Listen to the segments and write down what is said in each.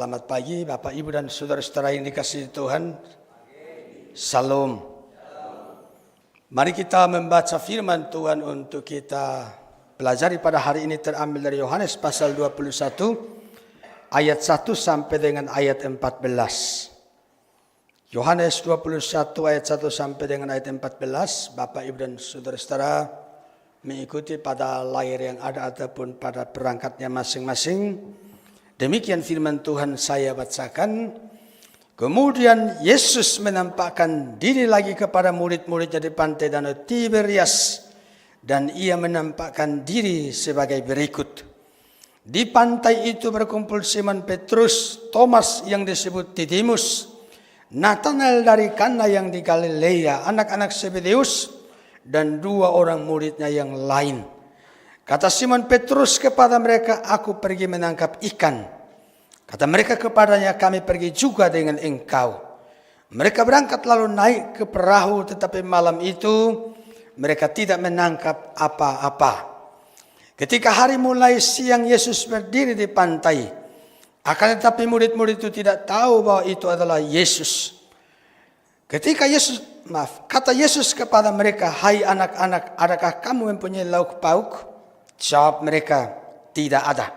Selamat pagi Bapak Ibu dan saudara-saudara yang dikasihi Tuhan. Salam. Mari kita membaca firman Tuhan untuk kita pelajari pada hari ini, terambil dari Yohanes pasal 21 ayat 1 sampai dengan ayat 14. Yohanes 21 ayat 1 sampai dengan ayat 14. Bapak Ibu dan saudara-saudara mengikuti pada layar yang ada ataupun pada perangkatnya masing-masing. Demikian firman Tuhan saya bacakan. Kemudian Yesus menampakkan diri lagi kepada murid-muridnya di pantai Danau Tiberias, dan ia menampakkan diri sebagai berikut. Di pantai itu berkumpul Simon Petrus, Thomas yang disebut Didimus, Nathanael dari Kana yang di Galilea, anak-anak Zebedeus, dan dua orang muridnya yang lain. Kata Simon Petrus kepada mereka, "Aku pergi menangkap ikan." Kata mereka kepadanya, "Kami pergi juga dengan engkau." Mereka berangkat lalu naik ke perahu, tetapi malam itu mereka tidak menangkap apa-apa. Ketika hari mulai siang, Yesus berdiri di pantai. Akan tetapi murid-murid itu tidak tahu bahwa itu adalah Yesus. Kata Yesus kepada mereka, "Hai anak-anak, adakah kamu mempunyai lauk pauk?" Jawab mereka, "Tidak ada."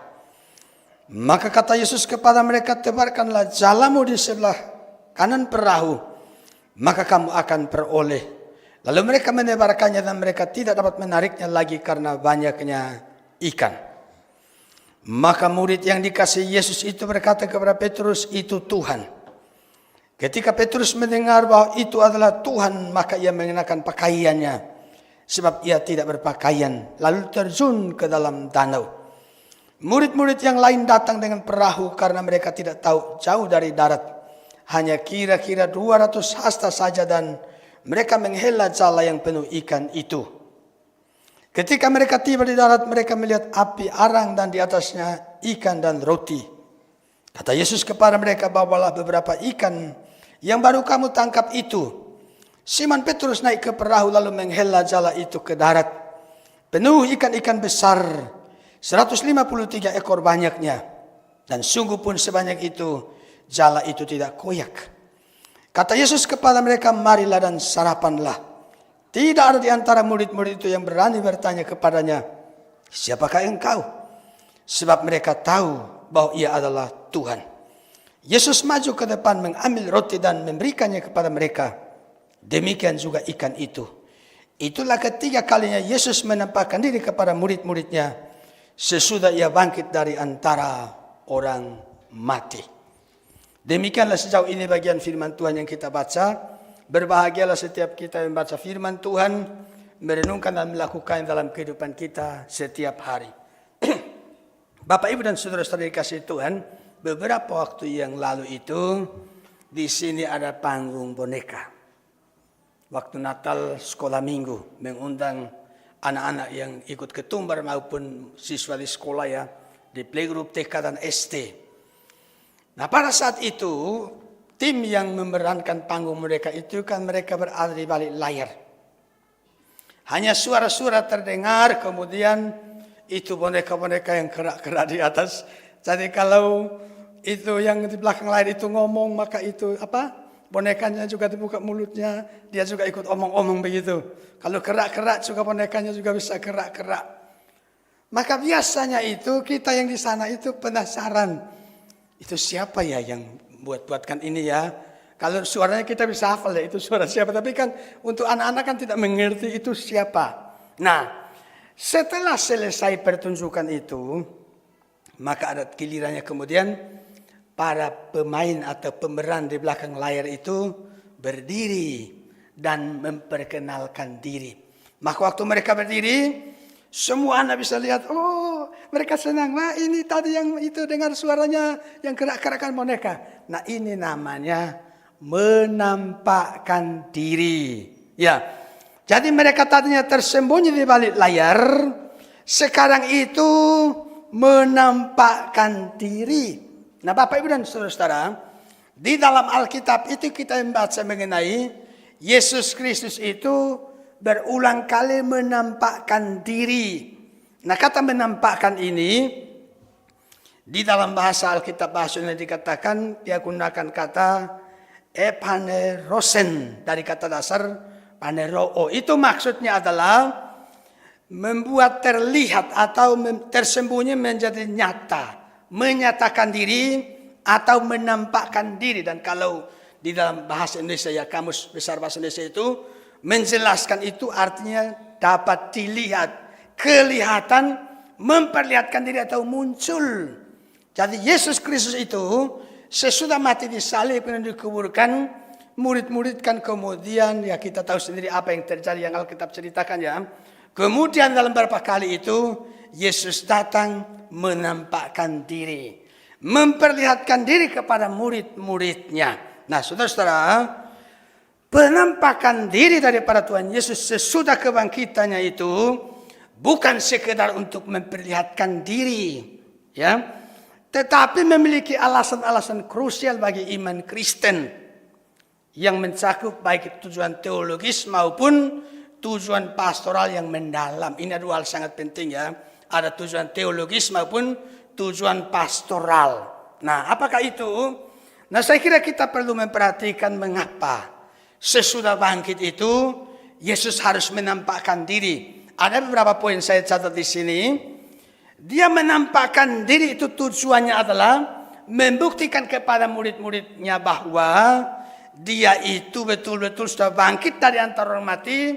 Maka kata Yesus kepada mereka, "Tebarkanlah jalamu di sebelah kanan perahu, maka kamu akan peroleh." Lalu mereka menebarkannya dan mereka tidak dapat menariknya lagi karena banyaknya ikan. Maka murid yang dikasihi Yesus itu berkata kepada Petrus, "Itu Tuhan." Ketika Petrus mendengar bahwa itu adalah Tuhan, maka ia mengenakan pakaiannya, sebab ia tidak berpakaian, lalu terjun ke dalam danau. Murid-murid yang lain datang dengan perahu karena mereka tidak tahu jauh dari darat, hanya kira-kira 200 hasta saja, dan mereka menghela jala yang penuh ikan itu. Ketika mereka tiba di darat, mereka melihat api arang dan di atasnya ikan dan roti. Kata Yesus kepada mereka, "Bawalah beberapa ikan yang baru kamu tangkap itu." Simon Petrus naik ke perahu lalu menghela jala itu ke darat, penuh ikan-ikan besar, 153 ekor banyaknya, dan sungguh pun sebanyak itu jala itu tidak koyak. Kata Yesus kepada mereka, "Marilah dan sarapanlah." Tidak ada di antara murid-murid itu yang berani bertanya kepadanya, "Siapakah engkau?" Sebab mereka tahu bahwa ia adalah Tuhan. Yesus maju ke depan, mengambil roti dan memberikannya kepada mereka. Demikian juga ikan itu. Itulah ketiga kalinya Yesus menampakkan diri kepada murid-muridnya sesudah ia bangkit dari antara orang mati. Demikianlah sejauh ini bagian firman Tuhan yang kita baca. Berbahagialah setiap kita yang membaca firman Tuhan, merenungkan dan melakukan dalam kehidupan kita setiap hari. Bapak, Ibu, dan saudara-saudara dikasihi Tuhan, beberapa waktu yang lalu itu di sini ada panggung boneka. Waktu Natal sekolah minggu mengundang anak-anak yang ikut ketumbar maupun siswa di sekolah ya, di playgroup TK dan SD. Nah, pada saat itu tim yang memerankan panggung mereka itu kan mereka berada di balik layar. Hanya suara-suara terdengar, kemudian itu boneka-boneka yang kerak-kerak di atas. Jadi kalau itu yang di belakang layar itu ngomong, maka itu bonekanya juga dibuka mulutnya, dia juga ikut omong-omong begitu. Kalau kerak-kerak juga bonekanya juga bisa kerak-kerak. Maka biasanya itu kita yang di sana itu penasaran, itu siapa ya yang buatkan ini ya? Kalau suaranya kita bisa hafal ya itu suara siapa, tapi kan untuk anak-anak kan tidak mengerti itu siapa. Nah, setelah selesai pertunjukan itu, maka ada gilirannya kemudian para pemain atau pemeran di belakang layar itu berdiri dan memperkenalkan diri. Maka waktu mereka berdiri, semua anak bisa lihat, oh mereka senang. Wah, ini tadi yang itu dengar suaranya yang kerak-kerakan boneka. Nah, ini namanya menampakkan diri. Ya, jadi mereka tadinya tersembunyi di balik layar, sekarang itu menampakkan diri. Nah, Bapak, Ibu, dan saudara-saudara, di dalam Alkitab itu kita membaca mengenai Yesus Kristus itu berulang kali menampakkan diri. Nah, kata menampakkan ini Di dalam bahasa Alkitab bahasa Yunani dikatakan, dia gunakan kata epanerosen dari kata dasar paneroo. Itu maksudnya adalah membuat terlihat atau tersembunyi menjadi nyata, menyatakan diri atau menampakkan diri. Dan kalau di dalam bahasa Indonesia, ya kamus besar bahasa Indonesia itu menjelaskan itu artinya dapat dilihat, kelihatan, memperlihatkan diri atau muncul. Jadi Yesus Kristus itu sesudah mati di salib dan dikuburkan, murid-murid kan kemudian ya kita tahu sendiri apa yang terjadi yang Alkitab ceritakan ya. Kemudian dalam beberapa kali itu Yesus datang menampakkan diri, memperlihatkan diri kepada murid-muridnya. Nah, saudara-saudara, penampakan diri daripada Tuhan Yesus sesudah kebangkitannya itu bukan sekedar untuk memperlihatkan diri, ya, tetapi memiliki alasan-alasan krusial bagi iman Kristen yang mencakup baik tujuan teologis maupun tujuan pastoral yang mendalam. Ini dua hal sangat penting ya. Ada tujuan teologis maupun tujuan pastoral. Nah, apakah itu? Nah, saya kira kita perlu memperhatikan mengapa sesudah bangkit itu Yesus harus menampakkan diri. Ada beberapa poin saya catat di sini. Dia menampakkan diri itu tujuannya adalah membuktikan kepada murid-muridnya bahwa dia itu betul-betul sudah bangkit dari antara orang mati,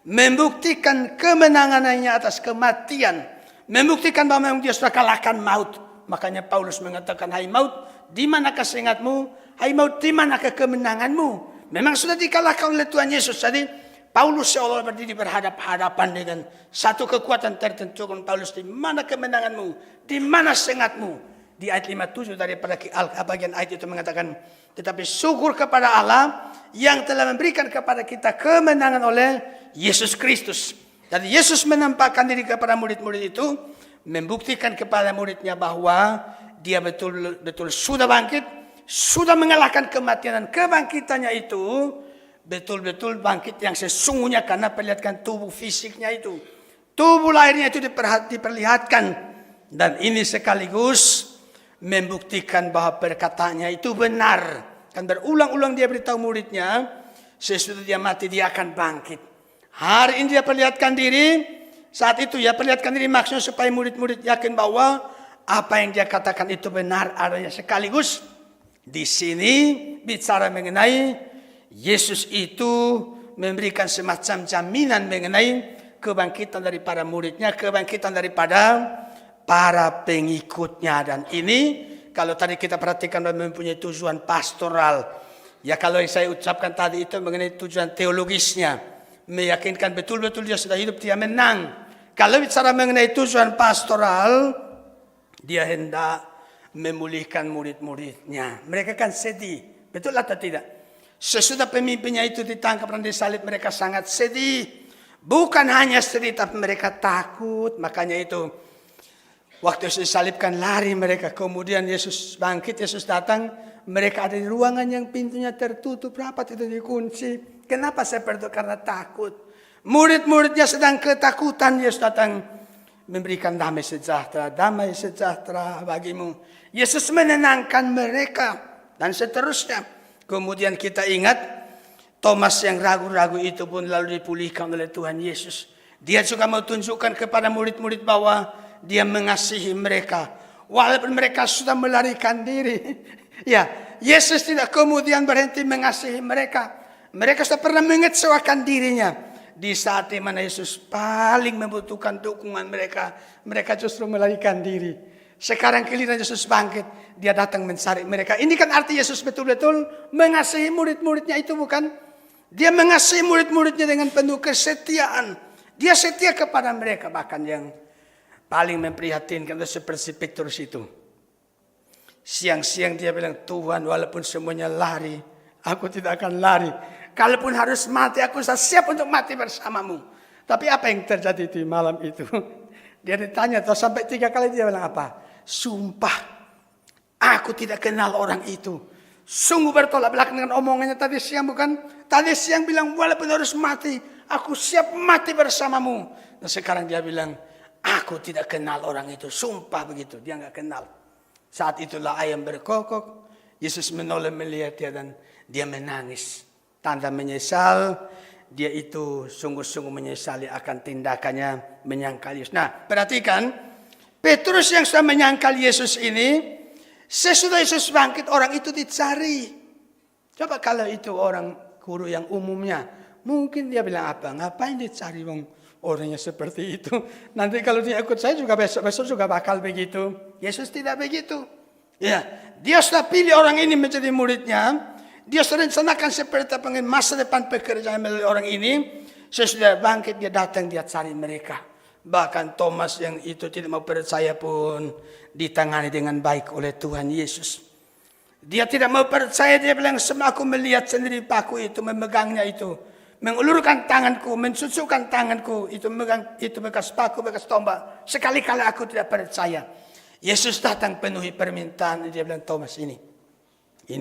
membuktikan kemenangannya atas kematian, membuktikan bahwa memang dia sudah kalahkan maut. Makanya Paulus mengatakan, hai maut, di manakah seingatmu? Hai maut, di manakah kemenanganmu? Memang sudah dikalahkan oleh Tuhan Yesus. Jadi Paulus seolah berdiri berhadapan-hadapan dengan satu kekuatan tertentu. Paulus, di mana kemenanganmu? Di mana sengatmu? Di ayat 57 daripada bagian ayat itu mengatakan, tetapi syukur kepada Allah yang telah memberikan kepada kita kemenangan oleh Yesus Kristus. Jadi Yesus menampakkan diri kepada murid-murid itu, membuktikan kepada muridnya bahwa dia betul-betul sudah bangkit, sudah mengalahkan kematian, dan kebangkitannya itu betul-betul bangkit yang sesungguhnya karena perlihatkan tubuh fisiknya itu. Tubuh lahirnya itu diperlihatkan. Dan ini sekaligus membuktikan bahwa perkataannya itu benar. Kan berulang-ulang dia beritahu muridnya, sesudah dia mati dia akan bangkit. Hari ini dia perlihatkan diri, saat itu ya perlihatkan diri maksudnya supaya murid-murid yakin bahwa apa yang dia katakan itu benar adanya. Sekaligus di sini bicara mengenai Yesus itu memberikan semacam jaminan mengenai kebangkitan daripada muridnya, kebangkitan daripada para pengikutnya. Dan ini kalau tadi kita perhatikan mempunyai tujuan pastoral. Ya kalau yang saya ucapkan tadi itu mengenai tujuan teologisnya, meyakinkan betul-betul dia sudah hidup, dia menang. Kalau bicara mengenai tujuan pastoral, dia hendak memulihkan murid-muridnya. Mereka kan sedih, betul atau tidak? Sesudah pemimpinnya itu ditangkap dan disalib, mereka sangat sedih. Bukan hanya sedih, tapi mereka takut. Makanya itu, waktu Yesus disalibkan, lari mereka. Kemudian Yesus bangkit, Yesus datang. Mereka ada di ruangan yang pintunya tertutup, rapat itu dikunci. Kenapa seperti itu? Karena takut. Murid-muridnya sedang ketakutan. Yesus datang memberikan damai sejahtera bagimu. Yesus menenangkan mereka dan seterusnya. Kemudian kita ingat Thomas yang ragu-ragu itu pun lalu dipulihkan oleh Tuhan Yesus. Dia juga mau tunjukkan kepada murid-murid bahwa dia mengasihi mereka. Walaupun mereka sudah melarikan diri. Ya, Yesus tidak kemudian berhenti mengasihi mereka. Mereka sudah pernah mengecewakan dirinya. Di saat di mana Yesus paling membutuhkan dukungan mereka, mereka justru melarikan diri. Sekarang giliran Yesus bangkit, dia datang mencari mereka. Ini kan arti Yesus betul-betul mengasihi murid-muridnya itu, bukan? Dia mengasihi murid-muridnya dengan penuh kesetiaan. Dia setia kepada mereka, bahkan yang paling memprihatinkan itu seperti Petrus itu. Siang-siang dia bilang, Tuhan walaupun semuanya lari, aku tidak akan lari. Kalaupun harus mati, aku siap untuk mati bersamamu. Tapi apa yang terjadi di malam itu? Dia ditanya, sampai 3 kali dia bilang apa? Sumpah, aku tidak kenal orang itu. Sungguh bertolak belakang dengan omongannya tadi siang, bukan? Tadi siang bilang, walaupun harus mati, aku siap mati bersamamu. Dan sekarang dia bilang, aku tidak kenal orang itu. Sumpah begitu, dia nggak kenal. Saat itulah ayam berkokok. Yesus menoleh melihat dia dan dia menangis. Tanda menyesal. Dia itu sungguh-sungguh menyesali akan tindakannya menyangkal Yesus. Nah, perhatikan. Petrus yang sudah menyangkal Yesus ini. Sesudah Yesus bangkit, orang itu dicari. Coba kalau itu orang guru yang umumnya. Mungkin dia bilang apa? Ngapain dicari orangnya seperti itu? Nanti kalau dia ikut saya juga besok juga bakal begitu. Yesus tidak begitu. Ya, dia sudah pilih orang ini menjadi muridnya. Dia sudah rencanakan seperti apa masa depan pekerjaan melalui orang ini. Sesudah bangkit dia datang, dia cari mereka. Bahkan Thomas yang itu tidak mau percaya pun ditangani dengan baik oleh Tuhan Yesus. Dia tidak mau percaya, dia bilang semua aku melihat sendiri paku itu, memegangnya itu. Mengulurkan tanganku, mencucukkan tanganku, itu memegang itu bekas paku, bekas tombak. Sekali-kali aku tidak percaya. Yesus datang penuhi permintaan, dia bilang Thomas ini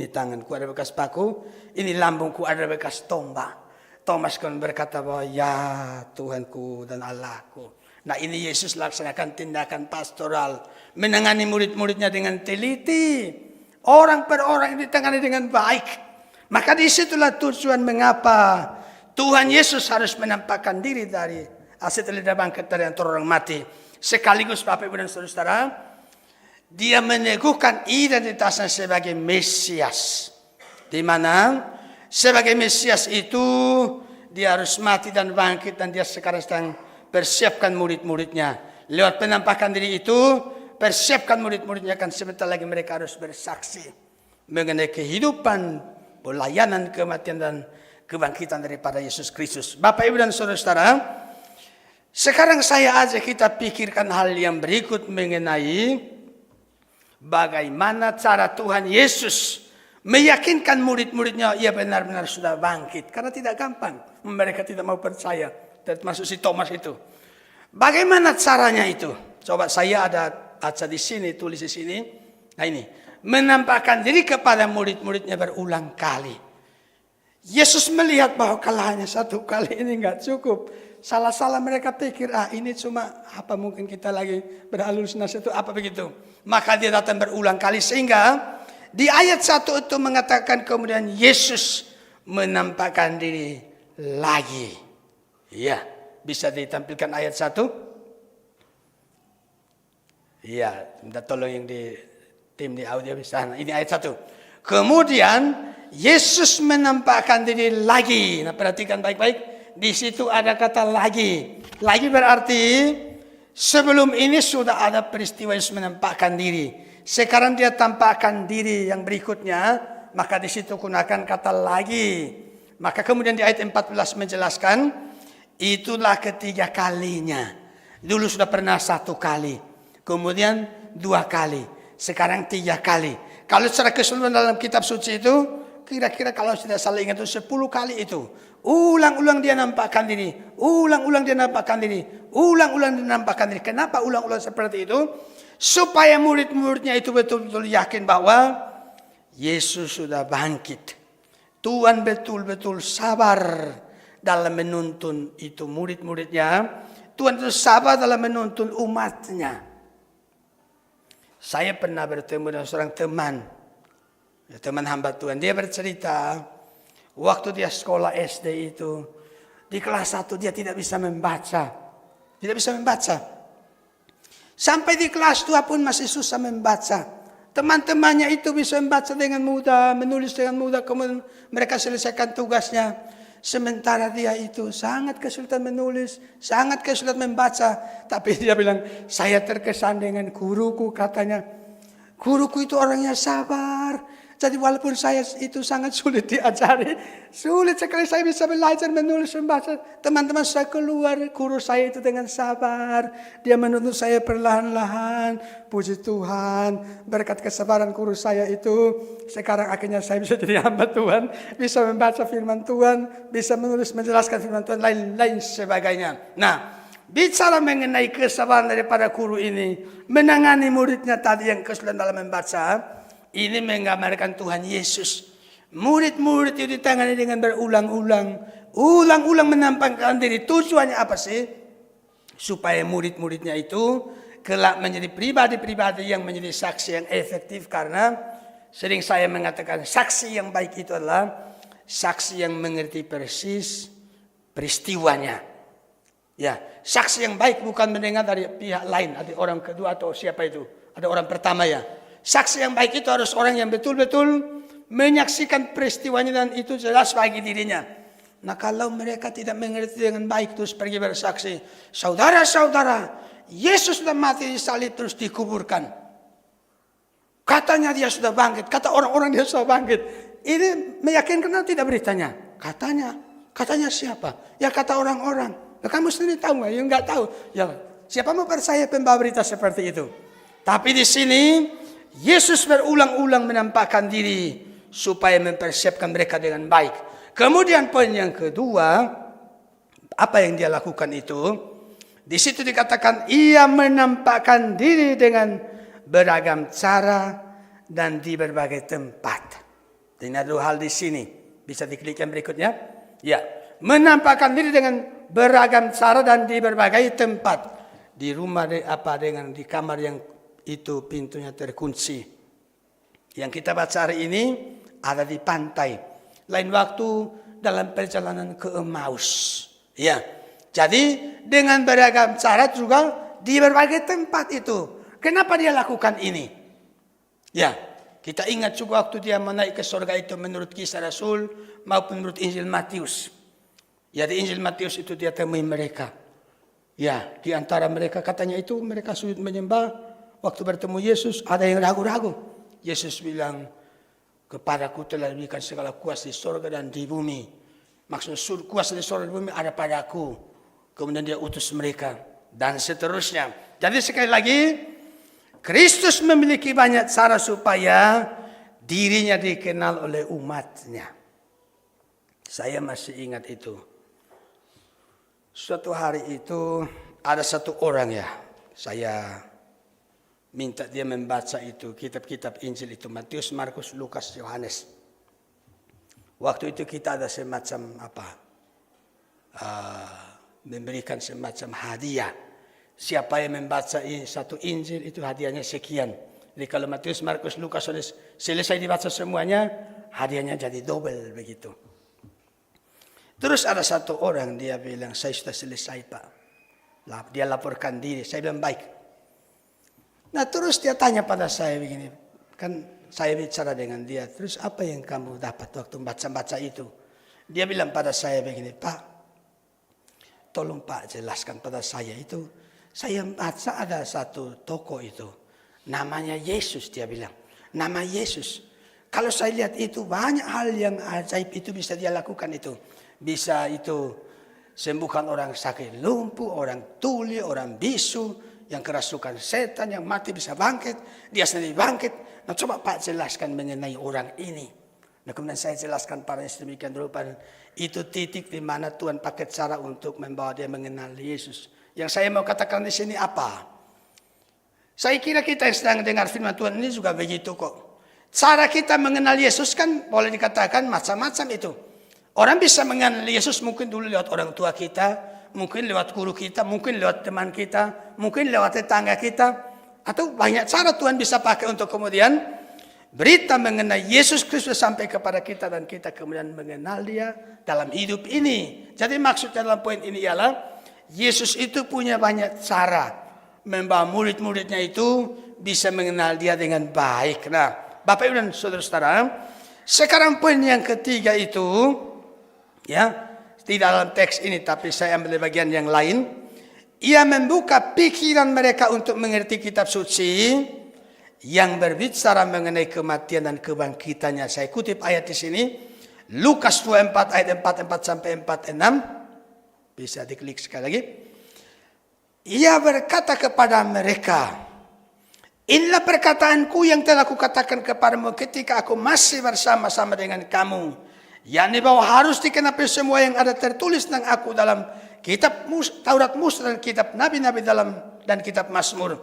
tanganku ada bekas paku, ini lambungku ada bekas tombak. Thomas kan berkata bahwa ya Tuhanku dan Allahku. Nah ini Yesus laksanakan tindakan pastoral. Menangani murid-muridnya dengan teliti. Orang per orang ditangani dengan baik. Maka disitulah tujuan mengapa Tuhan Yesus harus menampakkan diri dari setelah dia bangkit dari antara orang mati. Sekaligus Bapak Ibu dan Saudara, dia meneguhkan identitasnya sebagai Mesias. Di mana sebagai Mesias itu dia harus mati dan bangkit dan dia sekarang sedang persiapkan murid-muridnya. Lewat penampakan diri itu, persiapkan murid-muridnya kan sebentar lagi mereka harus bersaksi mengenai kehidupan, pelayanan, kematian dan kebangkitan daripada Yesus Kristus. Bapak Ibu dan Saudara, sekarang saya ajak kita pikirkan hal yang berikut mengenai bagaimana cara Tuhan Yesus meyakinkan murid-muridnya ia benar-benar sudah bangkit. Karena tidak gampang. Mereka tidak mau percaya. Termasuk si Thomas itu. Bagaimana caranya itu? Coba saya ada baca di sini, tulis di sini. Nah ini. Menampakkan diri kepada murid-muridnya berulang kali. Yesus melihat bahwa kalau hanya satu kali ini enggak cukup. Salah-salah mereka pikir, ini cuma apa mungkin kita lagi berhalusinasi itu apa begitu. Maka dia datang berulang kali sehingga di ayat 1 itu mengatakan kemudian Yesus menampakkan diri lagi. Iya, bisa ditampilkan ayat 1? Iya, minta tolong yang di tim di audio bisa. Ini ayat 1. Kemudian Yesus menampakkan diri lagi. Nah, perhatikan baik-baik. Di situ ada kata lagi. Lagi berarti sebelum ini sudah ada peristiwa Yesus menampakkan diri. Sekarang dia tampakkan diri yang berikutnya. Maka di situ gunakan kata lagi. Maka kemudian di ayat 14 menjelaskan. Itulah ketiga kalinya. Dulu sudah pernah 1 kali. Kemudian 2 kali. Sekarang 3 kali. Kalau secara keseluruhan dalam kitab suci itu. Kira-kira kalau tidak salah ingat itu 10 kali itu. Ulang-ulang dia nampakkan diri. Ulang-ulang dia nampakkan diri. Ulang-ulang dia nampakkan diri. Kenapa ulang-ulang seperti itu? Supaya murid-muridnya itu betul-betul yakin bahwa Yesus sudah bangkit. Tuhan betul-betul sabar dalam menuntun itu murid-muridnya. Tuhan itu sabar dalam menuntun umatnya. Saya pernah bertemu dengan seorang teman hamba Tuhan. Dia bercerita, waktu dia sekolah SD itu, di kelas 1 dia tidak bisa membaca. Tidak bisa membaca. Sampai di kelas 2 pun masih susah membaca. Teman-temannya itu bisa membaca dengan mudah, menulis dengan mudah, kemudian mereka selesaikan tugasnya. Sementara dia itu sangat kesulitan menulis, sangat kesulitan membaca. Tapi dia bilang, saya terkesan dengan guruku katanya. Guruku itu orangnya sabar. Jadi walaupun saya itu sangat sulit diajari, sulit sekali saya bisa belajar menulis membaca. Teman-teman saya keluar, guru saya itu dengan sabar. Dia menuntut saya perlahan-lahan. Puji Tuhan, berkat kesabaran guru saya itu, sekarang akhirnya saya bisa jadi hamba Tuhan. Bisa membaca firman Tuhan, bisa menulis, menjelaskan firman Tuhan, lain-lain sebagainya. Nah, bicara mengenai kesabaran daripada guru ini, menangani muridnya tadi yang kesulitan dalam membaca, ini menggambarkan Tuhan Yesus. Murid-murid itu ditangani dengan berulang-ulang. Ulang-ulang menampakkan diri. Tujuannya apa sih? Supaya murid-muridnya itu kelak menjadi pribadi-pribadi yang menjadi saksi yang efektif. Karena sering saya mengatakan saksi yang baik itu adalah saksi yang mengerti persis peristiwanya. Ya, saksi yang baik bukan mendengar dari pihak lain, ada orang kedua atau siapa itu, ada orang pertama ya. Saksi yang baik itu harus orang yang betul-betul menyaksikan peristiwanya dan itu jelas bagi dirinya. Nah kalau mereka tidak mengerti dengan baik terus pergi bersaksi, saudara-saudara, Yesus sudah mati di salib terus dikuburkan. Katanya dia sudah bangkit, kata orang-orang dia sudah bangkit. Ini meyakinkan atau tidak beritanya? Katanya siapa? Ya kata orang-orang. Nah, kamu sendiri tahu nggak? Ya nggak tahu. Ya siapa mau percaya pembawa berita seperti itu? Tapi di sini Yesus berulang-ulang menampakkan diri supaya mempersiapkan mereka dengan baik. Kemudian poin yang kedua, apa yang dia lakukan itu? Di situ dikatakan ia menampakkan diri dengan beragam cara dan di berbagai tempat. Ini ada dua hal di sini. Bisa diklik yang berikutnya. Ya, menampakkan diri dengan beragam cara dan di berbagai tempat. Di rumah dengan di kamar yang itu pintunya terkunci. Yang kita baca hari ini ada di pantai. Lain waktu dalam perjalanan ke Emmaus. Ya. Jadi dengan beragam cara juga di berbagai tempat itu. Kenapa dia lakukan ini? Ya, kita ingat juga waktu dia menaik ke surga itu menurut kisah Rasul maupun menurut Injil Matius. Ya di Injil Matius itu dia temui mereka. Ya di antara mereka katanya itu mereka sulit menyembah. Waktu bertemu Yesus ada yang ragu-ragu. Yesus bilang, kepadaku telah diberikan segala kuasa di surga dan di bumi. Maksud kuasa di surga dan di bumi ada padaku. Kemudian dia utus mereka. Dan seterusnya. Jadi sekali lagi, Kristus memiliki banyak cara supaya dirinya dikenal oleh umatnya. Saya masih ingat itu. Suatu hari itu ada satu orang ya. Saya minta dia membaca itu kitab-kitab Injil itu Matius, Markus, Lukas, Yohanes. Waktu itu kita ada semacam memberikan semacam hadiah. Siapa yang membaca satu Injil itu hadiahnya sekian. Jadi kalau Matius, Markus, Lukas, Yohanes selesai dibaca semuanya, hadiahnya jadi double begitu. Terus ada satu orang dia bilang, saya sudah selesai Pak. Dia laporkan diri, saya bilang baik. Nah terus dia tanya pada saya begini, kan saya bicara dengan dia, terus apa yang kamu dapat waktu baca-baca itu? Dia bilang pada saya begini, Pak, tolong Pak jelaskan pada saya itu, saya baca ada satu toko itu, namanya Yesus dia bilang, nama Yesus. Kalau saya lihat itu banyak hal yang ajaib itu bisa dia lakukan itu. Bisa itu sembuhkan orang sakit lumpuh, orang tuli, orang bisu, yang kerasukan setan, yang mati bisa bangkit, dia sendiri bangkit. Nah coba Pak jelaskan mengenai orang ini. Nah kemudian saya jelaskan pada sedemikian rupa, itu titik di mana Tuhan pakai cara untuk membawa dia mengenal Yesus. Yang saya mau katakan di sini apa? Saya kira kita yang sedang dengar firman Tuhan ini juga begitu kok. Cara kita mengenal Yesus kan boleh dikatakan macam-macam itu. Orang bisa mengenal Yesus mungkin dulu lewat orang tua kita, mungkin lewat guru kita, mungkin lewat teman kita, mungkin lewat tetangga kita. Atau banyak cara Tuhan bisa pakai untuk kemudian berita mengenai Yesus Kristus sampai kepada kita dan kita kemudian mengenal dia dalam hidup ini. Jadi maksudnya dalam poin ini ialah Yesus itu punya banyak cara membawa murid-muridnya itu bisa mengenal dia dengan baik. Nah, Bapak Ibu dan Saudara-saudara, sekarang poin yang ketiga itu, ya, tidak dalam teks ini tapi saya ambil bagian yang lain. Ia membuka pikiran mereka untuk mengerti kitab suci yang berbicara mengenai kematian dan kebangkitannya. Saya kutip ayat di sini, Lukas 24 ayat 44 sampai 46. Bisa diklik sekali lagi. Ia berkata kepada mereka, inilah perkataanku yang telah kukatakan kepadamu ketika aku masih bersama-sama dengan kamu. Yakni bahwa harus dikenapi semua yang ada tertulis tentang aku dalam kitab Taurat Musa dan kitab Nabi-Nabi dan kitab Mazmur.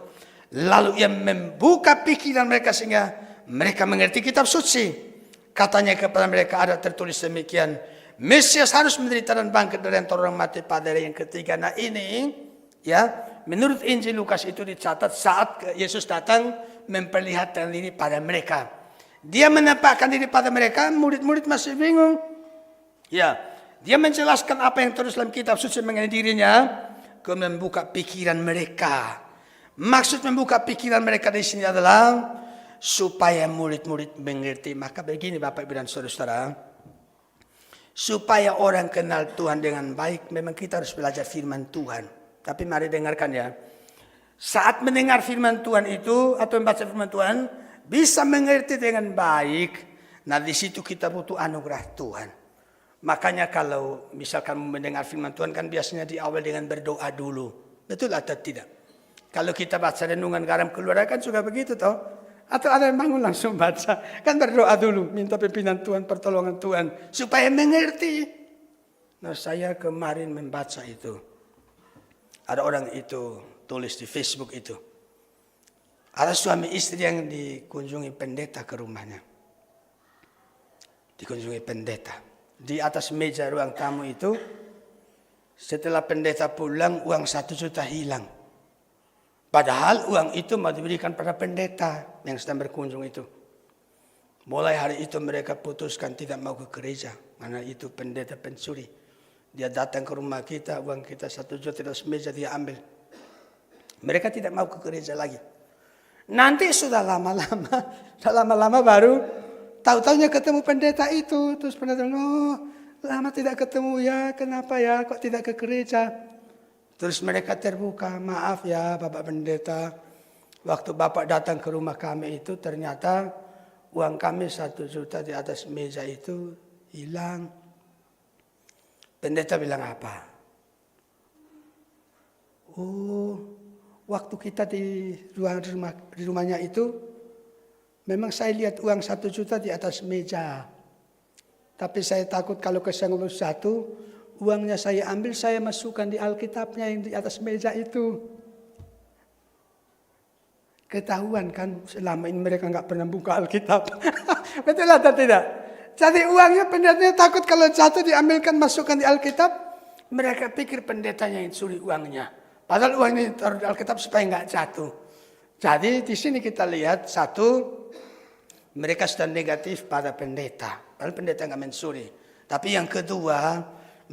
Lalu ia membuka pikiran mereka sehingga mereka mengerti kitab suci. Katanya kepada mereka ada tertulis demikian, Mesias harus menderita dan bangkit dari antara orang mati pada hari yang ketiga. Nah ini Ya, menurut Injil Lukas itu dicatat saat Yesus datang memperlihatkan diri pada mereka. Dia menampakkan diri pada mereka, murid-murid masih bingung. Ya, dia menjelaskan apa yang terus dalam kitab suci mengenai dirinya, kemudian membuka pikiran mereka. Maksud membuka pikiran mereka di sini adalah supaya murid-murid mengerti. Maka begini Bapak Ibu dan Saudara, supaya orang kenal Tuhan dengan baik, memang kita harus belajar firman Tuhan. Tapi mari dengarkan ya. Saat mendengar firman Tuhan itu atau membaca firman Tuhan, bisa mengerti dengan baik. Nah di situ kita butuh anugerah Tuhan. Makanya kalau misalkan mendengar firman Tuhan kan biasanya diawali dengan berdoa dulu. Betul atau tidak? Kalau kita baca renungan garam keluarga kan juga begitu toh. Atau ada yang bangun langsung baca. Kan berdoa dulu. Minta pimpinan Tuhan, pertolongan Tuhan. Supaya mengerti. Nah saya kemarin membaca itu. Ada orang itu tulis di Facebook itu. Ada suami istri yang dikunjungi pendeta ke rumahnya. Dikunjungi pendeta. Di atas meja ruang tamu itu, setelah pendeta pulang, uang 1 juta hilang. Padahal uang itu mau diberikan pada pendeta yang sedang berkunjung itu. Mulai hari itu mereka putuskan tidak mau ke gereja. Karena itu pendeta pencuri. Dia datang ke rumah kita, uang kita 1 juta di atas meja dia ambil. Mereka tidak mau ke gereja lagi. Nanti sudah lama-lama baru tahu-taunya ketemu pendeta itu. Terus pendeta bilang, oh lama tidak ketemu ya, kenapa ya kok tidak ke gereja? Terus mereka terbuka, maaf ya Bapak Pendeta. Waktu Bapak datang ke rumah kami itu ternyata uang kami 1 juta di atas meja itu hilang. Pendeta bilang apa? Oh, waktu kita di rumahnya itu, memang saya lihat uang 1 juta di atas meja. Tapi saya takut kalau kesenggol 1, uangnya saya ambil, saya masukkan di Alkitabnya yang di atas meja itu. Ketahuan kan, selama ini mereka nggak pernah buka Alkitab. Betul atau tidak? Jadi uangnya pendetanya takut kalau jatuh diambilkan, masukkan di Alkitab. Mereka pikir pendetanya yang curi uangnya. Padahal uang ini taruh di Alkitab supaya nggak jatuh. Jadi di sini kita lihat satu, mereka sudah negatif pada pendeta. Padahal pendeta nggak mencuri. Tapi yang kedua,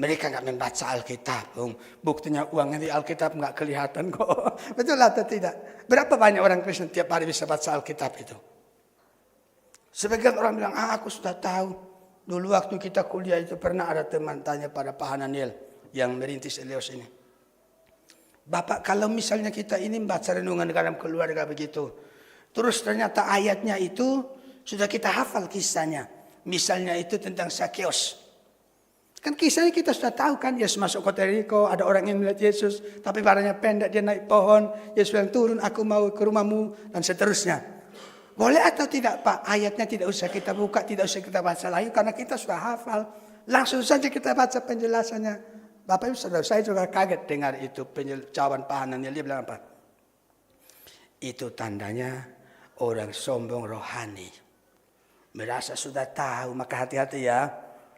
mereka nggak membaca Alkitab. Buktinya uangnya di Alkitab nggak kelihatan kok. Betul atau tidak? Berapa banyak orang Kristen tiap hari bisa baca Alkitab itu? Sebagian orang bilang, aku sudah tahu. Dulu waktu kita kuliah itu pernah ada teman tanya pada Pak Hananiel yang merintis Elios ini. Bapak, kalau misalnya kita ini membaca renungan dalam keluarga begitu, terus ternyata ayatnya itu sudah kita hafal kisahnya. Misalnya itu tentang Sakeus. Kan kisahnya kita sudah tahu kan, Yesus masuk kota Yeriko, ada orang yang melihat Yesus, tapi badannya pendek, dia naik pohon, Yesus bilang turun, aku mau ke rumahmu, dan seterusnya. Boleh atau tidak Pak, ayatnya tidak usah kita buka, tidak usah kita baca lagi, karena kita sudah hafal. Langsung saja kita baca penjelasannya. Bapak Ibu Saudara, saya juga kaget dengar itu jawaban Pak Hananiel. Dia bilang apa? Itu tandanya orang sombong rohani. Merasa sudah tahu, maka hati-hati ya.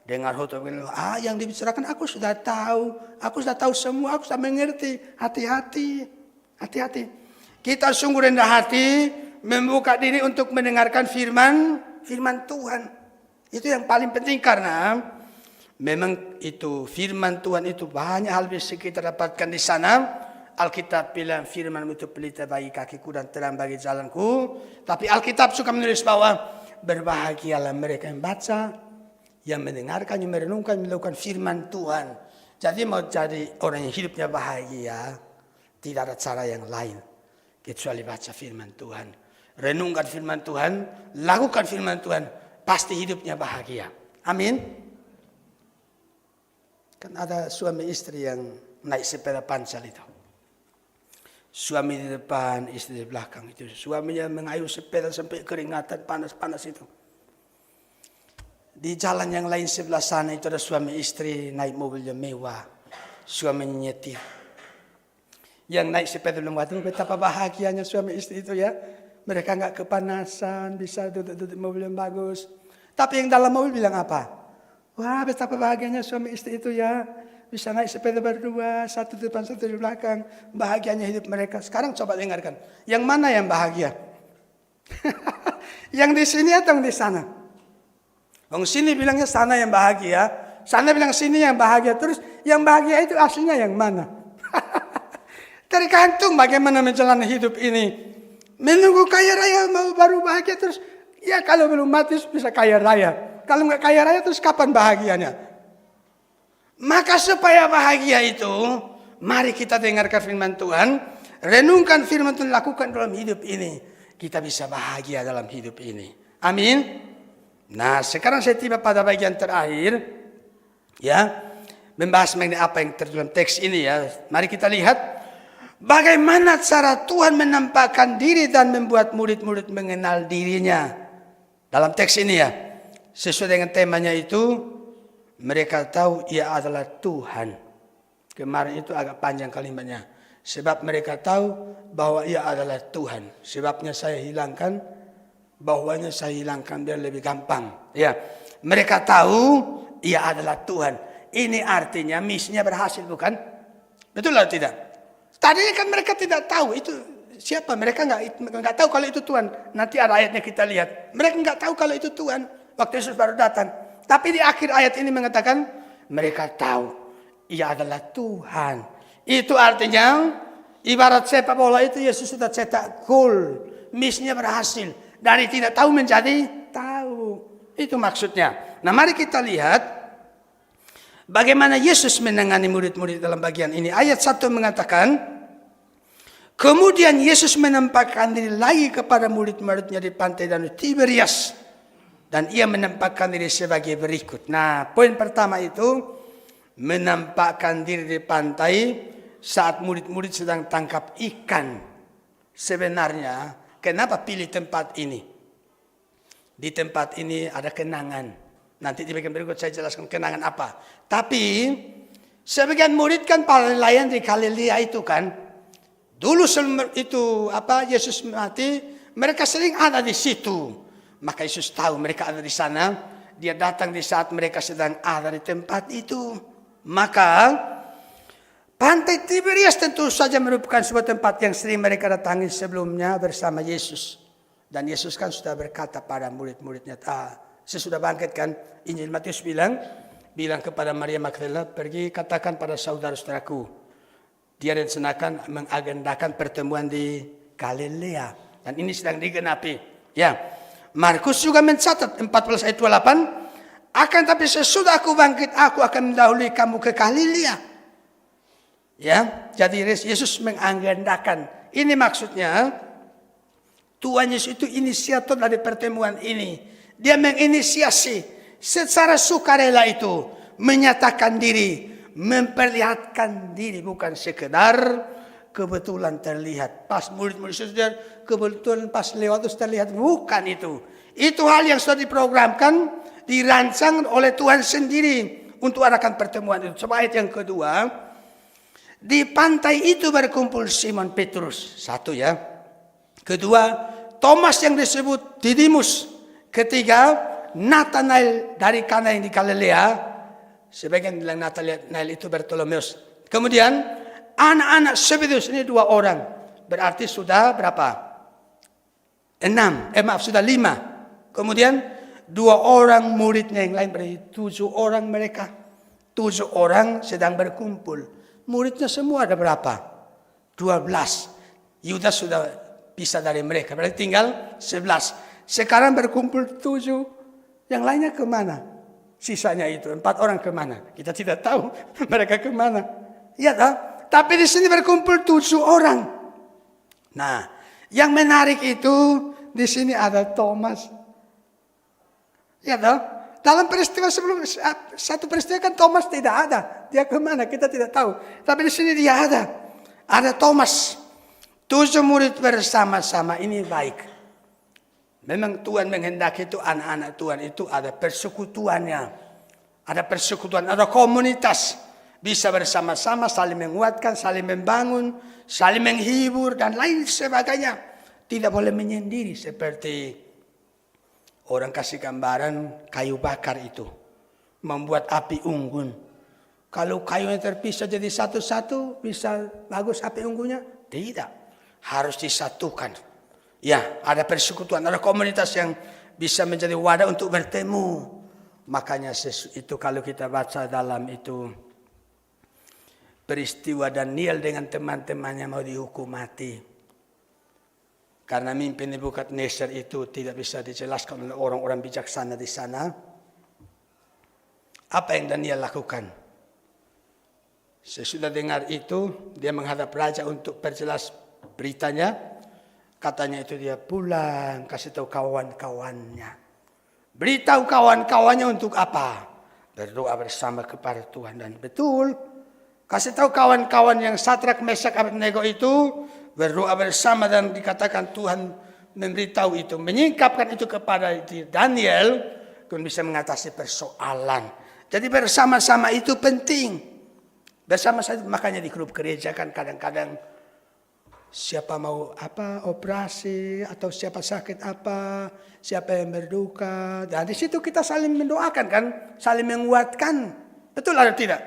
Dengar khotbah, yang dibicarakan aku sudah tahu semua, aku sudah mengerti. Hati-hati. Kita sungguh rendah hati, membuka diri untuk mendengarkan firman Tuhan. Itu yang paling penting karena memang itu firman Tuhan itu banyak hal bisa kita dapatkan di sana. Alkitab bilang firman itu pelita bagi kakiku dan terang bagi jalanku. Tapi Alkitab suka menulis bahwa berbahagialah mereka yang baca, yang mendengarkan, yang merenungkan, melakukan firman Tuhan. Jadi mau jadi orang yang hidupnya bahagia, tidak ada cara yang lain kecuali baca firman Tuhan. Renungkan firman Tuhan, lakukan firman Tuhan, pasti hidupnya bahagia. Amin. Kan ada suami istri yang naik sepeda pancal itu. Suami di depan, istri di belakang itu. Suaminya mengayuh sepeda sampai keringatan, panas-panas itu. Di jalan yang lain sebelah sana itu ada suami istri naik mobilnya mewah. Suaminya nyetir. Yang naik sepeda bilang, waduh betapa bahagianya suami istri itu ya. Mereka nggak kepanasan, bisa duduk-duduk mobil yang bagus. Tapi yang dalam mobil bilang apa? Wah betapa bahagianya suami istri itu ya. bisa naik sepeda berdua, satu depan satu di belakang. Bahagianya hidup mereka. Sekarang coba dengarkan. Yang mana yang bahagia? Yang di sini atau yang di sana? Wong sini bilangnya sana yang bahagia. Sana bilang sini yang bahagia. Terus yang bahagia itu aslinya yang mana? Tergantung bagaimana menjalani hidup ini. Menunggu kaya raya mau baru bahagia terus. Ya kalau belum mati bisa kaya raya. Kalau nggak kaya raya terus kapan bahagianya? Maka supaya bahagia itu, mari kita dengarkan firman Tuhan, renungkan firman Tuhan, lakukan dalam hidup ini. Kita bisa bahagia dalam hidup ini. Amin. Nah, sekarang saya tiba pada bagian terakhir, ya, membahas mengenai apa yang tertulis teks ini ya. Mari kita lihat bagaimana cara Tuhan menampakkan diri dan membuat murid-murid mengenal dirinya dalam teks ini ya. Sesuai dengan temanya itu. Mereka tahu ia adalah Tuhan. Kemarin itu agak panjang kalimatnya. Sebab mereka tahu bahwa ia adalah Tuhan. Sebabnya saya hilangkan. Bahwanya saya hilangkan biar lebih gampang. Ya, mereka tahu ia adalah Tuhan. Ini artinya misinya berhasil bukan? Betul atau tidak? Tadinya kan mereka tidak tahu itu siapa. Mereka nggak tahu kalau itu Tuhan. Nanti ada ayatnya kita lihat. Mereka nggak tahu kalau itu Tuhan. Waktu Yesus baru datang. Tapi di akhir ayat ini mengatakan mereka tahu ia adalah Tuhan. Itu artinya ibarat sepak bola itu Yesus sudah cetak gol. Misinya berhasil. Dari tidak tahu menjadi tahu. Itu maksudnya. Nah mari kita lihat bagaimana Yesus menangani murid-murid dalam bagian ini. Ayat 1 mengatakan, kemudian Yesus menampakkan diri lagi kepada murid-muridnya di pantai Danau Tiberias. Dan ia menampakkan diri sebagai berikut. Nah, poin pertama itu menampakkan diri di pantai saat murid-murid sedang tangkap ikan. Sebenarnya, kenapa pilih tempat ini? Di tempat ini ada kenangan. Nanti di bagian berikut saya jelaskan kenangan apa. Tapi, sebagian murid kan para nelayan di Galilea itu kan. Dulu sebelum itu Yesus mati, mereka sering ada di situ. Maka Yesus tahu mereka ada di sana. Dia datang di saat mereka sedang ada di tempat itu. Maka pantai Tiberias tentu saja merupakan sebuah tempat yang sering mereka datangi sebelumnya bersama Yesus. Dan Yesus kan sudah berkata pada murid-muridnya, sesudah bangkit kan, Injil Matius bilang kepada Maria Magdalena, pergi katakan pada saudara-saudaraku. Dia rencanakan mengagendakan pertemuan di Galilea. Dan ini sedang digenapi. Ya. Markus juga mencatat 14 ayat 28. Akan tapi sesudah aku bangkit, aku akan mendahului kamu ke Galilea. Ya, jadi Yesus mengagendakan. Ini maksudnya, Tuhan Yesus itu inisiator dari pertemuan ini. Dia menginisiasi secara sukarela itu. Menyatakan diri, memperlihatkan diri. Bukan sekedar kebetulan terlihat. Pas murid-murid sudah kebetulan pas lewat terus terlihat. Bukan itu. Itu hal yang sudah diprogramkan, dirancang oleh Tuhan sendiri untuk adakan pertemuan itu. Coba ayat yang kedua. Di pantai itu berkumpul Simon Petrus. Satu ya. Kedua, Thomas yang disebut Didimus. Ketiga, Nathanael dari Kana yang di Galilea. Sebagian bilang Nathanael itu Bartolomeus. Kemudian, anak-anak Zebedius ini 2 orang. Berarti sudah berapa? 6. Sudah 5. Kemudian 2 orang muridnya yang lain berarti 7 orang mereka. 7 orang sedang berkumpul. Muridnya semua ada berapa? 12. Yudas sudah pisah dari mereka. Berarti tinggal 11. Sekarang berkumpul 7. Yang lainnya kemana? Sisanya itu 4 orang kemana? Kita tidak tahu mereka kemana. Ya tak? Tapi di sini berkumpul 7 orang. Nah, yang menarik itu di sini ada Thomas. Ya toh? Dalam peristiwa sebelum satu peristiwa kan Thomas tidak ada. Dia kemana? Kita tidak tahu. Tapi di sini dia ada. Ada Thomas. 7 murid bersama-sama. Ini baik. Memang Tuhan menghendaki itu anak-anak Tuhan itu ada persekutuannya. Ada persekutuan, ada komunitas. Bisa bersama-sama saling menguatkan, saling membangun, saling menghibur dan lain sebagainya. Tidak boleh menyendiri seperti orang kasih gambaran kayu bakar itu. Membuat api unggun. Kalau kayunya terpisah jadi satu-satu, bisa bagus api unggunya? Tidak. Harus disatukan. Ya, ada persekutuan, ada komunitas yang bisa menjadi wadah untuk bertemu. Makanya itu kalau kita baca dalam itu peristiwa Daniel dengan teman-temannya mau dihukum mati. Karena mimpi Nebukadnezar itu tidak bisa dijelaskan oleh orang-orang bijaksana di sana. Apa yang Daniel lakukan? Sesudah dengar itu, dia menghadap raja untuk perjelas beritanya. Katanya itu dia pulang, kasih tahu kawan-kawannya. Beritahu kawan-kawannya untuk apa? Berdoa bersama kepada Tuhan. Dan betul, kasih tahu kawan-kawan yang Sadrak, Mesak, Abednego itu berdoa bersama dan dikatakan Tuhan memberitahu itu. Menyingkapkan itu kepada Daniel, pun bisa mengatasi persoalan. Jadi bersama-sama itu penting. Bersama-sama, makanya di grup gereja kan kadang-kadang siapa mau apa operasi atau siapa sakit apa, siapa yang berduka. Dan di situ kita saling mendoakan kan, saling menguatkan. Betul atau tidak?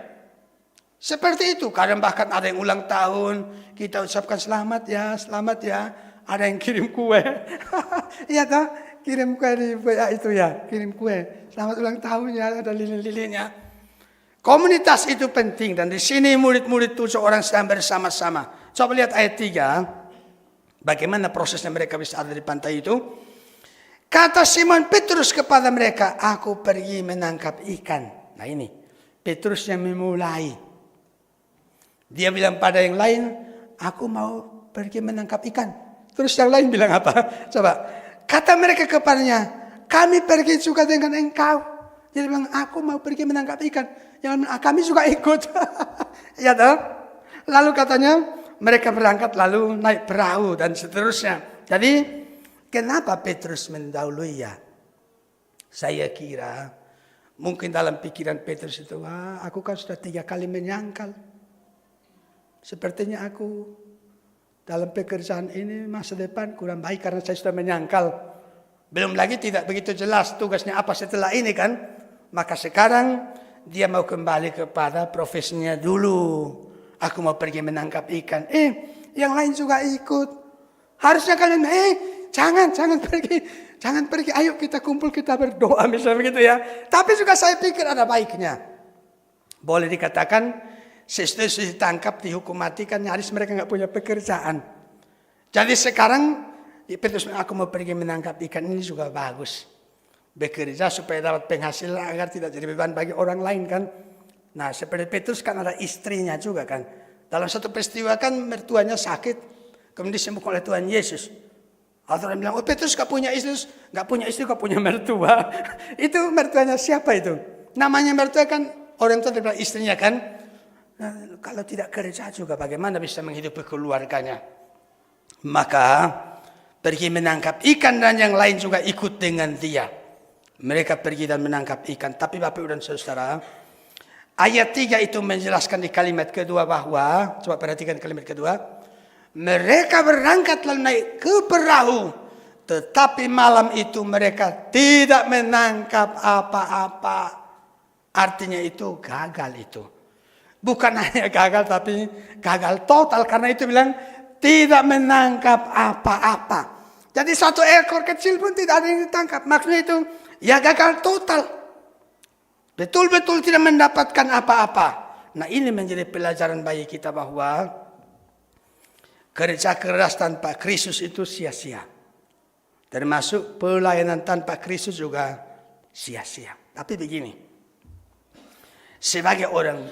Seperti itu. Kadang bahkan ada yang ulang tahun, kita ucapkan selamat ya, selamat ya. Ada yang kirim kue. Iya toh, kirim kue di WA itu ya, kirim kue. Selamat ulang tahun ya, ada lilin-lilinnya. Komunitas itu penting dan di sini murid-murid 7 orang sedang bersama-sama. Coba lihat ayat 3. Bagaimana prosesnya mereka bisa ada di pantai itu. Kata Simon Petrus kepada mereka, aku pergi menangkap ikan. Nah ini, Petrus yang memulai. Dia bilang pada yang lain, aku mau pergi menangkap ikan. Terus yang lain bilang apa? Coba, kata mereka kepadanya, kami pergi juga dengan engkau. Dia bilang, aku mau pergi menangkap ikan. Yang kami juga ikut. Ya toh? Lalu katanya mereka berangkat lalu naik perahu dan seterusnya. Jadi kenapa Petrus mendahului ya? Saya kira mungkin dalam pikiran Petrus itu, aku kan sudah 3 kali menyangkal. Sepertinya aku dalam pekerjaan ini masa depan kurang baik karena saya sudah menyangkal. Belum lagi tidak begitu jelas tugasnya apa setelah ini kan. Maka sekarang dia mau kembali kepada profesinya dulu. Aku mau pergi menangkap ikan. Yang lain juga ikut. Harusnya kalian, jangan pergi. Jangan pergi, ayo kita kumpul, kita berdoa misalnya begitu ya. Tapi juga saya pikir ada baiknya. Boleh dikatakan, sesudah ditangkap, dihukum mati kan nyaris mereka nggak punya pekerjaan. Jadi sekarang, Petrus, aku mau pergi menangkap ikan ini juga bagus. Bekerja supaya dapat penghasilan agar tidak jadi beban bagi orang lain kan. Nah seperti Petrus kan ada istrinya juga kan. Dalam satu peristiwa kan mertuanya sakit. Kemudian disembuhkan oleh Tuhan Yesus. Atau orang bilang, Petrus gak punya istri. Gak punya istri, gak punya mertua. Itu mertuanya siapa itu? Namanya mertua kan orang tua daripada istrinya kan. Nah, kalau tidak kerja juga bagaimana bisa menghidupi keluarganya. Maka pergi menangkap ikan dan yang lain juga ikut dengan dia. Mereka pergi dan menangkap ikan. Tapi Bapak dan Saudara, ayat 3 itu menjelaskan di kalimat kedua bahwa, coba perhatikan kalimat kedua. Mereka berangkat lalu naik ke perahu. Tetapi malam itu mereka tidak menangkap apa-apa. Artinya itu gagal itu. Bukan hanya gagal tapi gagal total. Karena itu bilang tidak menangkap apa-apa. Jadi satu ekor kecil pun tidak ada yang ditangkap. Maksudnya itu ya gagal total. Betul-betul tidak mendapatkan apa-apa. Nah ini menjadi pelajaran bagi kita bahwa kerja keras tanpa Kristus itu sia-sia. Termasuk pelayanan tanpa Kristus juga sia-sia. Tapi begini. Sebagai orang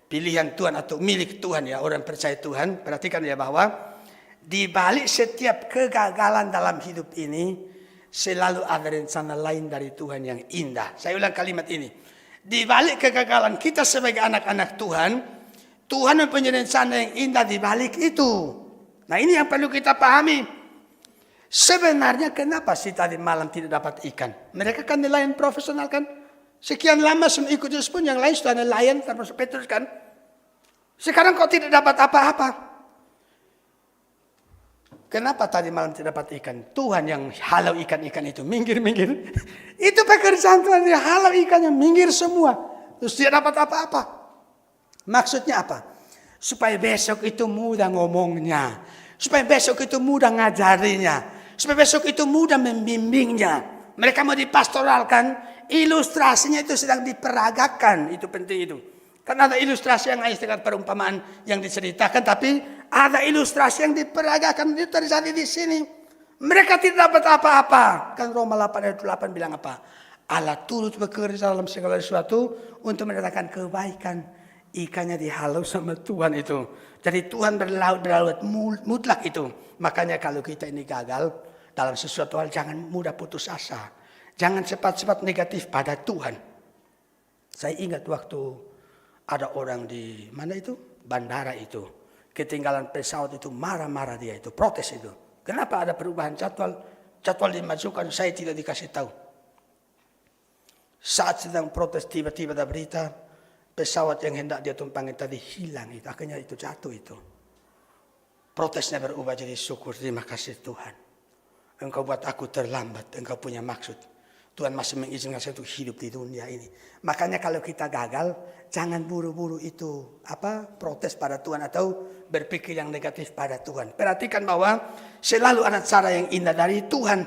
pilihan Tuhan atau milik Tuhan ya. Orang percaya Tuhan. Perhatikan ya bahwa di balik setiap kegagalan dalam hidup ini selalu ada rencana lain dari Tuhan yang indah. Saya ulang kalimat ini. Di balik kegagalan kita sebagai anak-anak Tuhan, Tuhan mempunyai rencana yang indah di balik itu. Nah ini yang perlu kita pahami. Sebenarnya kenapa sih tadi malam tidak dapat ikan? Mereka kan nelayan profesional kan. Sekian lama sudah ikut Yesus pun yang lain sudah nelayan termasuk Petrus kan. Sekarang kok tidak dapat apa-apa? Kenapa tadi malam tidak dapat ikan? Tuhan yang halau ikan-ikan itu. Minggir-minggir. Itu pekerjaan Tuhan. Dia halau ikannya. Minggir semua. Terus dia dapat apa-apa. Maksudnya apa? Supaya besok itu mudah ngomongnya. Supaya besok itu mudah ngajarinya. Supaya besok itu mudah membimbingnya. Mereka mau dipastoralkan, ilustrasinya itu sedang diperagakan. Itu penting itu. Karena ada ilustrasi yang dengan perumpamaan yang diceritakan. Tapi ada ilustrasi yang diperagakan. Itu terjadi di sini. Mereka tidak dapat apa-apa. Kan Roma 8 ayat 8 bilang apa? Allah turut bekerja dalam segala sesuatu untuk mendatangkan kebaikan. Ikannya dihalau sama Tuhan itu. Jadi Tuhan berlaut mutlak itu. Makanya kalau kita ini gagal dalam sesuatu hal, jangan mudah putus asa. Jangan cepat-cepat negatif pada Tuhan. Saya ingat waktu ada orang di mana itu? Bandara itu. Ketinggalan pesawat itu, marah-marah dia itu, protes itu. Kenapa ada perubahan jadwal? Jadwal dimajukan, saya tidak dikasih tahu. Saat sedang protes, tiba-tiba ada berita, pesawat yang hendak dia tumpangi tadi hilang itu. Akhirnya itu jatuh itu. Protesnya berubah jadi syukur. Terima kasih Tuhan. Engkau buat aku terlambat. Engkau punya maksud. Tuhan masih mengizinkan saya untuk hidup di dunia ini. Makanya kalau kita gagal, jangan buru-buru itu protes pada Tuhan atau berpikir yang negatif pada Tuhan. Perhatikan bahwa selalu ada cara yang indah dari Tuhan.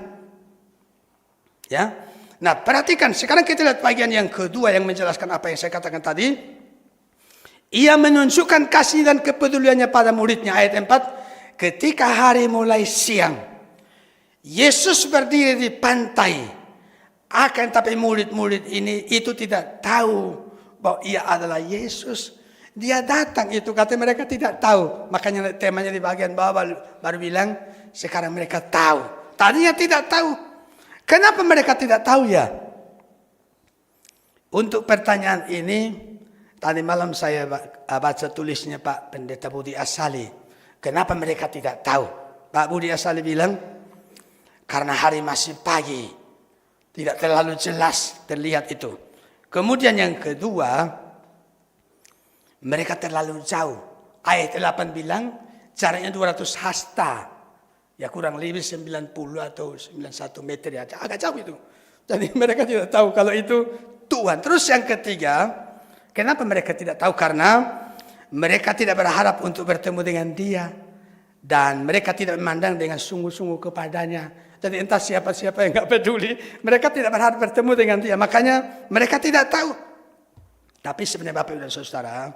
Ya. Nah, perhatikan. Sekarang kita lihat bagian yang kedua yang menjelaskan apa yang saya katakan tadi. Ia menunjukkan kasih dan kepeduliannya pada muridnya. Ayat 4. Ketika hari mulai siang, Yesus berdiri di pantai. Akan tapi murid-murid ini itu tidak tahu bahwa ia adalah Yesus. Dia datang itu, kata mereka tidak tahu. Makanya temanya di bagian bawah baru bilang, sekarang mereka tahu. Tadinya tidak tahu. Kenapa mereka tidak tahu ya? Untuk pertanyaan ini, tadi malam saya baca tulisnya Pak Pendeta Budi Asali. Kenapa mereka tidak tahu? Pak Budi Asali bilang, karena hari masih pagi. Tidak terlalu jelas terlihat itu. Kemudian yang kedua, mereka terlalu jauh. Ayat 8 bilang, jaraknya 200 hasta. Ya kurang lebih 90 atau 91 meter ya. Agak jauh itu. Jadi mereka tidak tahu kalau itu Tuhan. Terus yang ketiga, kenapa mereka tidak tahu? Karena mereka tidak berharap untuk bertemu dengan dia. Dan mereka tidak memandang dengan sungguh-sungguh kepadanya. Jadi entah siapa-siapa yang gak peduli. Mereka tidak berharap bertemu dengan dia. Makanya mereka tidak tahu. Tapi sebenarnya Bapak dan Saudara,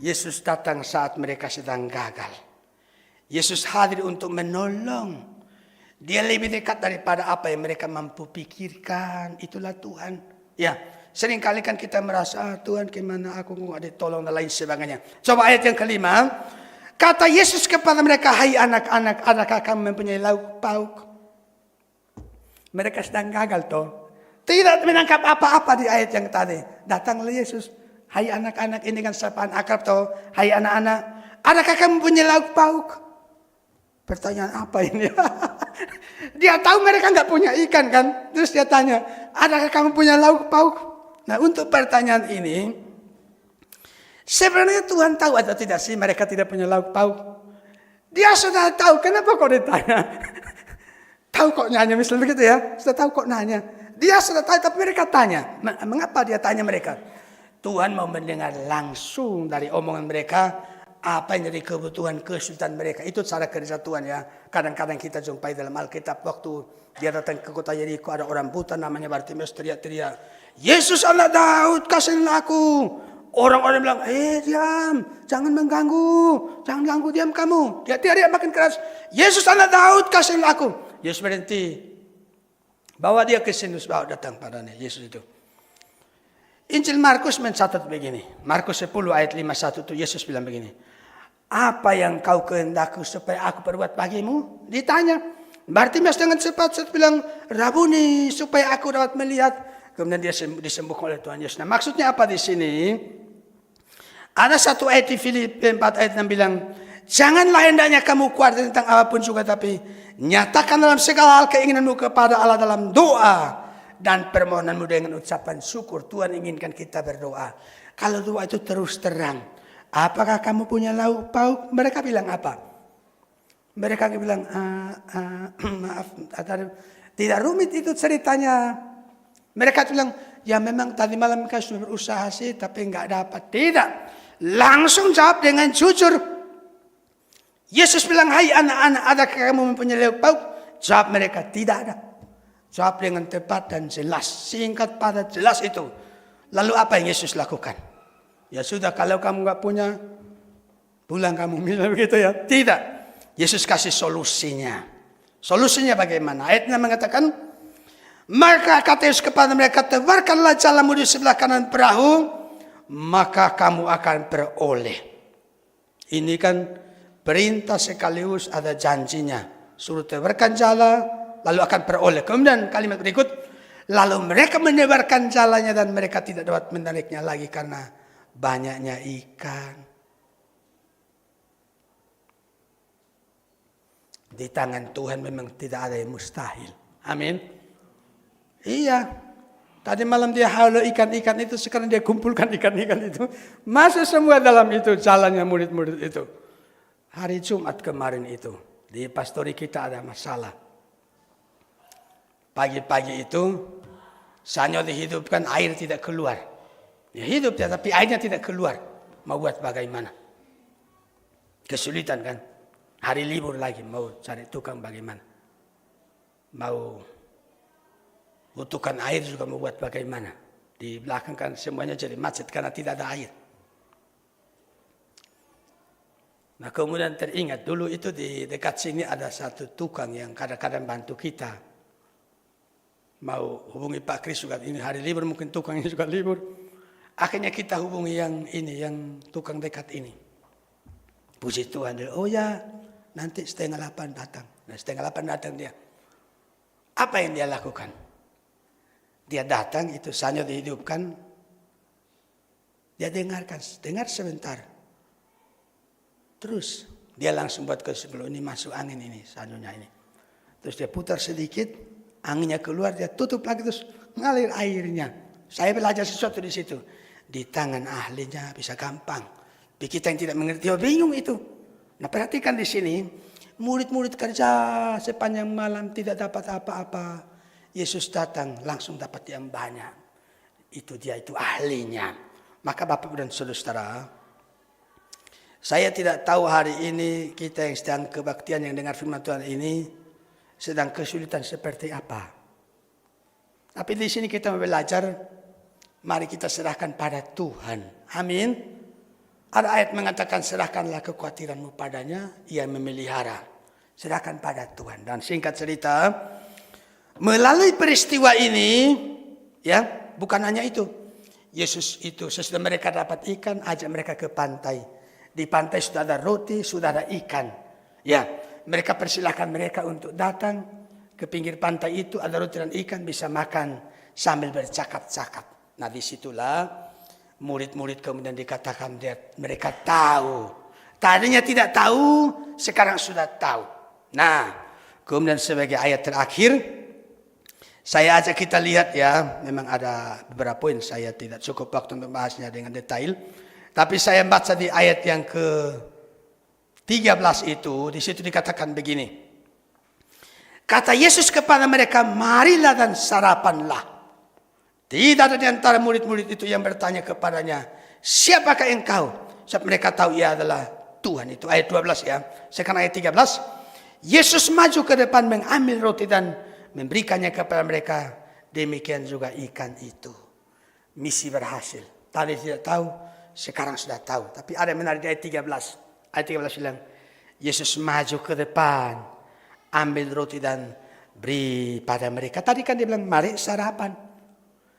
Yesus datang saat mereka sedang gagal. Yesus hadir untuk menolong. Dia lebih dekat daripada apa yang mereka mampu pikirkan. Itulah Tuhan. Ya, seringkali kan kita merasa, Tuhan gimana aku nggak ditolong dan lain sebagainya. Coba ayat yang kelima. Kata Yesus kepada mereka, hai anak-anak, adakah kamu mempunyai lauk pauk? Mereka sedang gagal toh. Tidak menangkap apa-apa di ayat yang tadi. Datanglah Yesus. Hai anak-anak, ini kan sapaan akrab toh. Hai anak-anak, adakah kamu mempunyai lauk pauk? Pertanyaan apa ini? Dia tahu mereka nggak punya ikan kan. Terus dia tanya, adakah kamu punya lauk pauk? Nah untuk pertanyaan ini, sebenarnya Tuhan tahu atau tidak sih mereka tidak punya lauk pauk? Dia sudah tahu, kenapa kok ditanya? Tahu kok nanya, misalnya begitu ya. Sudah tahu kok nanya. Dia sudah tahu tapi mereka tanya. Mengapa dia tanya mereka? Tuhan mau mendengar langsung dari omongan mereka. Apa yang jadi kebutuhan, kesulitan mereka. Itu cara kerja Tuhan ya. Kadang-kadang kita jumpai dalam Alkitab waktu dia datang ke kota Yeriko, ada orang buta namanya Bartimeus teriak-teriak, Yesus anak Daud, kasihilah aku. Orang-orang bilang, diam, jangan mengganggu, jangan ganggu, diam kamu. Dia teriak makin keras, Yesus anak Daud, kasihilah aku. Yesus berhenti, bawa dia ke sini, bawa datang padanya Yesus itu. Injil Markus mencatat begini. Markus 10 ayat 51 itu Yesus bilang begini. Apa yang kau kehendaki supaya aku perbuat bagimu? Ditanya. Bartimeus dengan cepat bilang, Rabuni, supaya aku dapat melihat. Kemudian dia disembuhkan oleh Tuhan Yesus. Nah maksudnya apa di sini? Ada satu ayat di Filipi 4 ayat 6 bilang, janganlah hendaknya kamu khawatir tentang apapun juga, tapi nyatakan dalam segala hal keinginanmu kepada Allah dalam doa dan permohonanmu dengan ucapan syukur. Tuhan inginkan kita berdoa. Kalau doa itu terus terang. Apakah kamu punya lauk pauk? Mereka bilang apa? Mereka bilang, maaf, tidak rumit itu ceritanya. Mereka bilang, ya memang tadi malam kau sudah berusaha sih, tapi enggak dapat. Tidak. Langsung jawab dengan jujur. Yesus bilang, hai anak-anak, adakah kamu mempunyai lauk pauk? Jawab mereka, tidak ada. Jawab dengan tepat dan jelas. Singkat padat jelas itu. Lalu apa yang Yesus lakukan? Ya sudah, kalau kamu enggak punya, pulang kamu. Misalnya begitu ya. Tidak. Yesus kasih solusinya. Solusinya bagaimana? Ayatnya mengatakan, maka kata Yesus kepada mereka, tebarkanlah jalamu di sebelah kanan perahu, maka kamu akan beroleh. Ini kan perintah sekaligus ada janjinya. Suruh tebarkan jala, lalu akan beroleh. Kemudian kalimat berikut, lalu mereka menebarkan jalannya dan mereka tidak dapat menariknya lagi karena banyaknya ikan. Di tangan Tuhan memang tidak ada yang mustahil. Amin. Iya. Tadi malam dia halau ikan-ikan itu, sekarang dia kumpulkan ikan-ikan itu. Masuk semua dalam itu jalannya murid-murid itu. Hari Jumat kemarin itu, di pastori kita ada masalah. Pagi-pagi itu, Sanyo dihidupkan, air tidak keluar. Ya hidup dia, tapi airnya tidak keluar. Mau buat bagaimana? Kesulitan kan? Hari libur lagi, mau cari tukang bagaimana? Mau butuhkan air juga mau buat bagaimana? Di belakang kan semuanya jadi macet karena tidak ada air. Nah kemudian teringat dulu itu di dekat sini ada satu tukang yang kadang-kadang bantu kita. Mau hubungi Pak Kris juga, ini hari libur mungkin tukangnya juga libur. Akhirnya kita hubungi yang ini, yang tukang dekat ini. Puji Tuhan, dia, oh ya nanti 7:30 datang. Nah 7:30 datang dia. Apa yang dia lakukan? Dia datang, itu Sanyo dihidupkan. Dia dengar sebentar. Terus dia langsung buat kesimpulan, ini masuk angin ini, Sanyonya ini. Terus dia putar sedikit, anginnya keluar, dia tutup lagi terus ngalir airnya. Saya belajar sesuatu di situ. Di tangan ahlinya bisa gampang. Tapi kita yang tidak mengerti, bingung itu. Nah perhatikan di sini, murid-murid kerja sepanjang malam tidak dapat apa-apa. Yesus datang langsung dapat yang banyak. Itu dia, itu ahlinya. Maka Bapak dan Saudara, saya tidak tahu hari ini kita yang sedang kebaktian yang dengar firman Tuhan ini sedang kesulitan seperti apa. Tapi di sini kita belajar, mari kita serahkan pada Tuhan. Amin. Ada ayat mengatakan serahkanlah kekhawatiranmu padanya, ia memelihara. Serahkan pada Tuhan. Dan singkat cerita, melalui peristiwa ini, ya bukan hanya itu. Yesus itu sesudah mereka dapat ikan, ajak mereka ke pantai. Di pantai sudah ada roti, sudah ada ikan. Ya, mereka persilahkan mereka untuk datang ke pinggir pantai itu, ada roti dan ikan, bisa makan sambil bercakap-cakap. Nah disitulah murid-murid kemudian dikatakan mereka tahu. Tadinya tidak tahu, sekarang sudah tahu. Nah, kemudian sebagai ayat terakhir, saya ajak kita lihat ya, memang ada beberapa poin, saya tidak cukup waktu untuk membahasnya dengan detail. Tapi saya baca di ayat yang ke-13 itu, di situ dikatakan begini. Kata Yesus kepada mereka, marilah dan sarapanlah. Tidak ada di antara murid-murid itu yang bertanya kepadanya, siapakah engkau? Sebab mereka tahu ia adalah Tuhan. Itu ayat 12 ya. Sekarang ayat 13. Yesus maju ke depan mengambil roti dan memberikannya kepada mereka. Demikian juga ikan itu. Misi berhasil. Tadi tidak tahu, sekarang sudah tahu. Tapi ada yang menarik di ayat 13. Ayat 13 bilang, Yesus maju ke depan, ambil roti dan beri pada mereka. Tadi kan dia bilang, mari sarapan.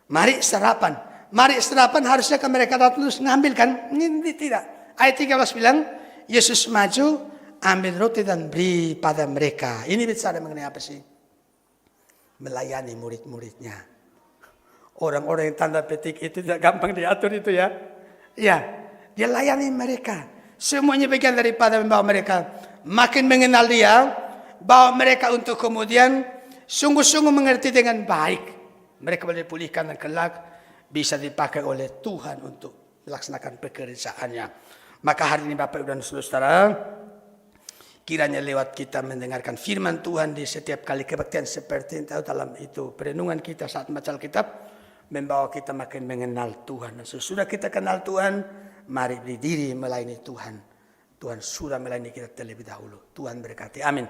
Mari sarapan. Mari sarapan, harusnya kan mereka datang terus ngambil kan? Ini tidak. Ayat 13 bilang, Yesus maju, ambil roti dan beri pada mereka. Ini bicara mengenai apa sih? Melayani murid-muridnya. Orang-orang yang tanda petik itu tidak gampang diatur itu ya. Ya, dia layani mereka. Semuanya bagian daripada membawa mereka makin mengenal dia, bawa mereka untuk kemudian sungguh-sungguh mengerti dengan baik. Mereka boleh pulihkan dan kelak bisa dipakai oleh Tuhan untuk melaksanakan pekerjaannya. Maka hari ini Bapak dan Saudara, Kiranya lewat kita mendengarkan firman Tuhan di setiap kali kebaktian seperti itu dalam itu perenungan kita saat membaca Alkitab, membawa kita makin mengenal Tuhan. Sesudah kita kenal Tuhan, mari berdiri melayani Tuhan. Tuhan sudah melayani kita terlebih dahulu. Tuhan berkati. Amin.